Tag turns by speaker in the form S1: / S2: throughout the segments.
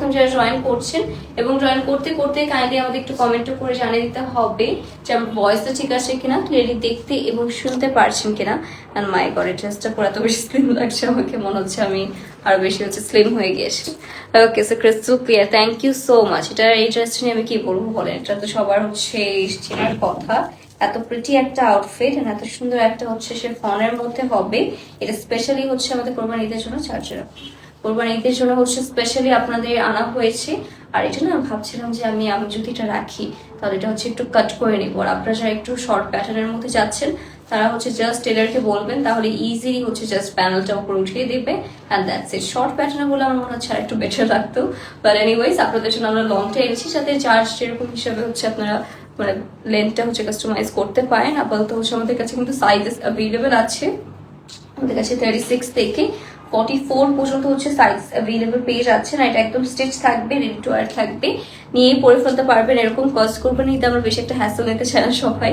S1: এখন যারা জয়েন করছেন এবং জয়েন করতে করতে কাইন্ডলি আমাদের একটু কমেন্টও করে জানিয়ে দিতে হবে যে আমার ভয়েসটা ঠিক আছে কিনা, ক্লিয়ারলি দেখতে এবং শুনতে পারছেন কিনা। অ্যান্ড মাই গড, এই ড্রেসটা পরে এত বেশি স্লিম লাগছে, আমাকে মনে হচ্ছে আমি আরো বেশি স্লিম হয়ে গিয়েছি। Okay, so crystal clear, thank you so much. এটা এই ড্রেসটা নিয়ে আমি কি বলবো বলেন, এটা তো সবার চেনার কথা। এত প্রিটি একটা আউটফিট, এত সুন্দর একটা সে ফনের মধ্যে হবে। এটা স্পেশালি আমাদের কোরবানি ঈদের জন্য চার্জার, কোরবানি ঈদের জন্য স্পেশালি আপনাদের আনা হয়েছে। আর এটা না ভাবছিলাম যে আমি যদি এটা রাখি তাহলে এটা একটু কাট করে নিব। আর আপনারা যারা একটু শর্ট প্যাটার্নের মধ্যে যাচ্ছেন তারা জাস্ট টেলারকে বলবেন, তাহলে ইজিলি জাস্ট প্যানেলটা উপরে উঠিয়ে দিবে and that's it. Short pattern হলে আমার মনে হচ্ছে আর একটু বেটার লাগতো, বাট এনিওয়েজ আপনাদের জন্য আমরা লংটা এনেছি, সাথে চার্জ যেরকম হিসাবে আপনারা মানে লেন্থটা কাস্টমাইজ করতে পারেন। আপাতত আমাদের কাছে কিন্তু সাইজেস অ্যাভেলেবেল আছে, আমাদের কাছে 36 থেকে 44 পর্যন্ত সাইজ অ্যাভেলেবেল পেয়ে যাচ্ছেন। এটা একদম স্টিচ থাকবে, রেডি টু ওয়্যার থাকবে, নিয়ে পরে ফেলতে পারবেন। এরকম কস্ট করবেন নিতে আমরা বেশি একটা হ্যাসেল নিতে চাই না সবাই,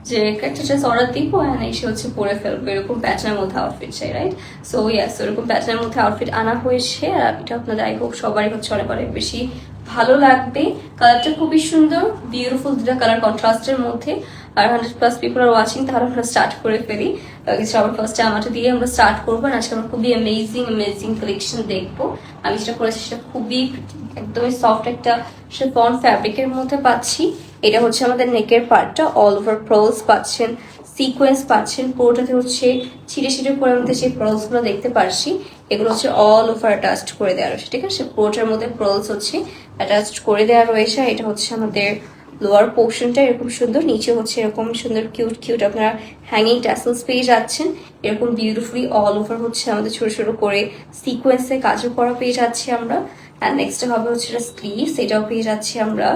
S1: যে একটা ড্রেস অর্ডার দিব আর এসে পরে ফেলবো, এরকম প্যাটার্নের মধ্যে আউটফিট চাই, রাইট? সো ইয়াস, এরকম প্যাটার্নের মধ্যে আউটফিট আনা হয়েছে। আর এটা আপনাদের আই হোপ সবারই অনেক অনেক বেশি ভালো লাগবে। কালারটা খুবই সুন্দর, বিউটিফুল, দুটা কালার কন্ট্রাস্টের মধ্যে। আর 100+ পিপল আর ওয়াচিং, তাহলে আমরা স্টার্ট করে ফেলি। সবার ফার্স্টে আমাকে দিয়ে আমরা স্টার্ট করবো। আজকে আমরা খুবই অ্যামেজিং কালেকশন দেখবো। আমি যেটা করেছি সেটা খুবই একদমই সফট একটা শিফন ফ্যাব্রিকের মধ্যে পাচ্ছি। এটা আমাদের নেকের পার্টটা, অল ওভার পার্লস পাচ্ছেন, সিকোয়েন্স পাচ্ছেন, পুরোটাতে ছিটে করে মধ্যে সেই পার্লস গুলো দেখতে পাচ্ছি। এগুলো অল ওভার অ্যাটাচড করে দেওয়া রয়েছে, ঠিক আছে? পুরোটার মধ্যে পার্লস অ্যাটাচড করে দেওয়া রয়েছে। এটা আমাদের লোয়ার পোর্শনটা এরকম সুন্দর, নিচে এরকম সুন্দর কিউট আপনারা হ্যাঙ্গিং ট্যাসেলস পেয়ে যাচ্ছেন। এরকম বিউটিফুলি অল ওভার আমাদের ছোট ছোট করে সিকোয়েন্সে কাজও করা পেয়ে যাচ্ছি আমরা। অ্যান্ড নেক্সট হবে এটা স্লিভস, এটাও পেয়ে যাচ্ছি আমরা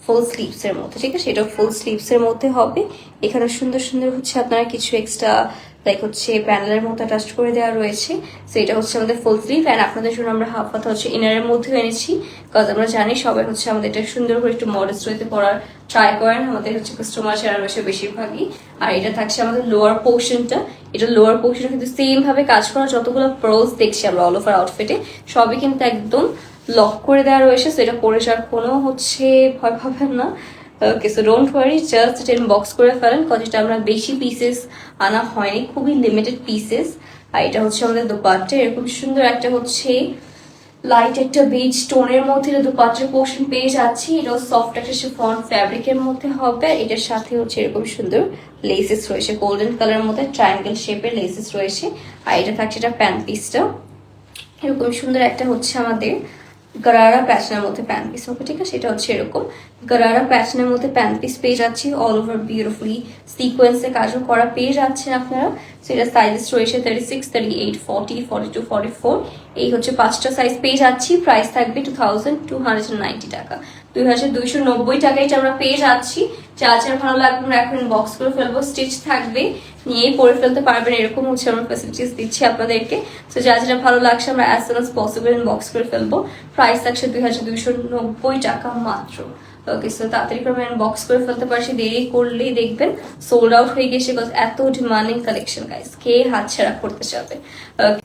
S1: ফুল স্লিভস এর মধ্যে, ঠিক আছে? এটাও ফুল স্লিভস এর মধ্যে হবে। এখানে সুন্দর সুন্দর আপনারা কিছু এক্সট্রা লাইক প্যানেলের মতো অ্যাটাচ করে দেওয়া রয়েছে। সো এটা আমাদের ফুল স্লিভ। অ্যান্ড আপনাদের জন্য আমরা হাফ হাতা ইনারের মধ্যেও এনেছি, কারণ আমরা জানি সবাই আমাদের এটা সুন্দর করে একটু মডেস্ট ওয়েতে পরার ট্রাই করেন আমাদের কাস্টমার যারা রয়েছে বেশিরভাগই। আর এটা থাকছে আমাদের লোয়ার পোর্শনটা, এটা লোয়ার পোর্শনে কিন্তু সেম ভাবে কাজ করা, যতগুলো পার্লস দেখছি আমরা অল ওভার আউটফিটে সবই কিন্তু একদম লক করে দেওয়া রয়েছে। সো এটা পরে যাওয়ার কোনো ভয় পাবেন না। ওকে, সো ডোন্ট ওয়ারি, জাস্ট এটা বক্স করে ফেলেন, কারণ এটা আমরা বেশি পিসেস আনা হয়নি, খুবই লিমিটেড পিসেস। আর এটা আমাদের দোপাট্টা, এরকম সুন্দর একটা লাইট একটা বেজ টোনের মধ্যে দোপাট্টার পোর্শন পেয়ে যাচ্ছি। এটাও সফট একটা শিফন ফ্যাব্রিকের মধ্যে হবে। এটার সাথে এরকম সুন্দর লেসেস রয়েছে, গোল্ডেন কালারের মধ্যে ট্রায়াঙ্গেল শেপের লেসেস রয়েছে। আর এটা থাকছে এটা প্যান্ট পিসটা, এরকম সুন্দর একটা আমাদের গারারা প্যাটার্নের মধ্যে প্যান্ট পিস হবে, ঠিক আছে? এটা এরকম গারারা প্যাটার্নের মধ্যে প্যান্ট পিস পেয়ে যাচ্ছি, অল ওভার বিউটিফুলি সিকোয়েন্সে কাজও করা পেয়ে যাচ্ছেন আপনারা। সেটা সাইজেস রয়েছে 36, 38, 40, 42, 44। এই 5টা সাইজ পেয়ে যাচ্ছি। প্রাইস থাকবে 2290 টাকা, 2290 টাকা এটা আমরা পেয়ে যাচ্ছি। যার ভালো লাগবে আমরা এখন বক্স করে ফেলবো, স্টিচ থাকবে, নিয়েই পরে ফেলতে পারবেন, এরকম আমরা ফ্যাসিলিটিস দিচ্ছি আপনাদেরকে। তো যেটা ভালো লাগছে আমরা as soon as possible box করে ফেলবো। প্রাইস থাকছে 2290 টাকা মাত্র। ওকে, সো তাড়াতাড়ি করে বক্স করে ফেলতে পারছি, দেরি করলেই দেখবেন সোল্ড আউট হয়ে গেছে, এত ডিমান্ডিং কালেকশন গাইস, কে হাতছাড়া করতে চাবে? ওকে।